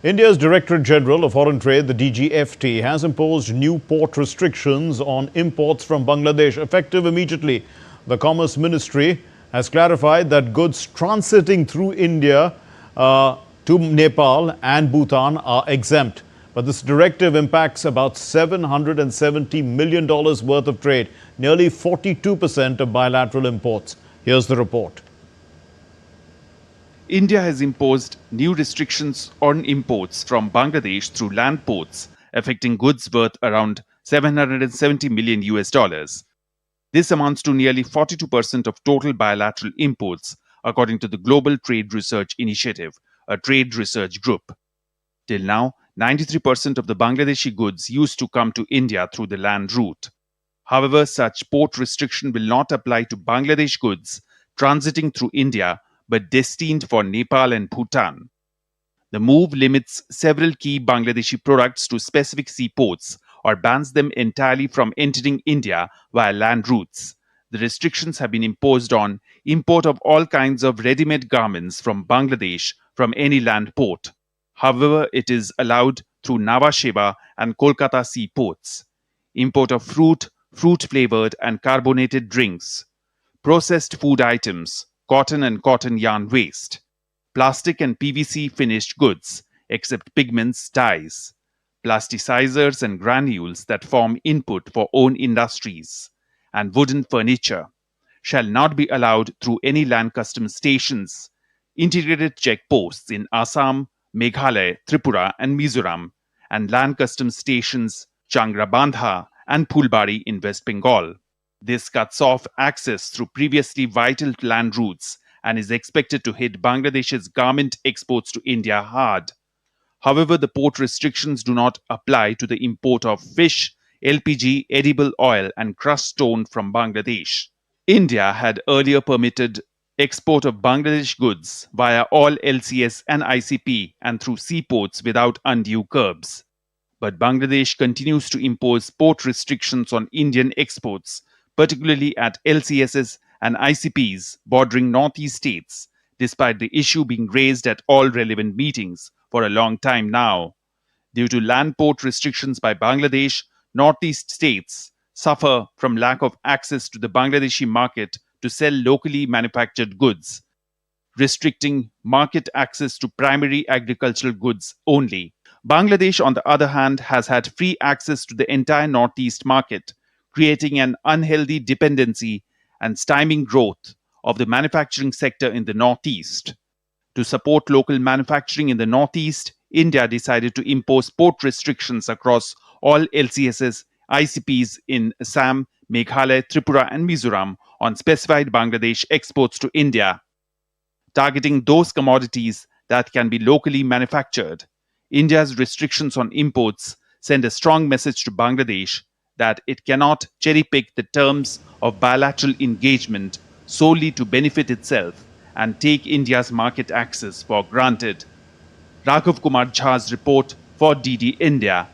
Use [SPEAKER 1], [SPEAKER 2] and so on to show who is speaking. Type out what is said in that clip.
[SPEAKER 1] India's Directorate General of Foreign Trade, the DGFT, has imposed new port restrictions on imports from Bangladesh effective immediately. The Commerce Ministry has clarified that goods transiting through India to Nepal and Bhutan are exempt. But this directive impacts about $770 million worth of trade, nearly 42% of bilateral imports. Here's the report.
[SPEAKER 2] India has imposed new restrictions on imports from Bangladesh through land ports, affecting goods worth around $770 million. This amounts to nearly 42% of total bilateral imports, according to the Global Trade Research Initiative, a trade research group. Till now, 93% of the Bangladeshi goods used to come to India through the land route. However, such port restriction will not apply to Bangladesh goods transiting through India but destined for Nepal and Bhutan. The move limits several key Bangladeshi products to specific seaports or bans them entirely from entering India via land routes. The restrictions have been imposed on import of all kinds of ready-made garments from Bangladesh from any land port. However, it is allowed through Nhava Sheva and Kolkata seaports. Import of fruit, fruit-flavored and carbonated drinks, processed food items, cotton and cotton yarn waste, plastic and PVC finished goods, except pigments, dyes, plasticizers and granules that form input for own industries, and wooden furniture, shall not be allowed through any land customs stations, integrated checkposts in Assam, Meghalaya, Tripura and Mizoram, and land customs stations Changrabandha and Phulbari in West Bengal. This cuts off access through previously vital land routes and is expected to hit Bangladesh's garment exports to India hard. However, the port restrictions do not apply to the import of fish, LPG, edible oil and crushed stone from Bangladesh. India had earlier permitted export of Bangladesh goods via all LCS and ICP and through seaports without undue curbs. But Bangladesh continues to impose port restrictions on Indian exports, particularly at LCSs and ICPs bordering northeast states, despite the issue being raised at all relevant meetings for a long time now. Due to land port restrictions by Bangladesh, northeast states suffer from lack of access to the Bangladeshi market to sell locally manufactured goods, restricting market access to primary agricultural goods only. Bangladesh, on the other hand, has had free access to the entire northeast market, creating an unhealthy dependency and stymieing growth of the manufacturing sector in the northeast. To support local manufacturing in the northeast, India decided to impose port restrictions across all LCSs, ICPs in Assam, Meghalaya, Tripura and Mizoram on specified Bangladesh exports to India, targeting those commodities that can be locally manufactured. India's restrictions on imports send a strong message to Bangladesh that it cannot cherry-pick the terms of bilateral engagement solely to benefit itself and take India's market access for granted. Raghav Kumar Jha's report for DD India.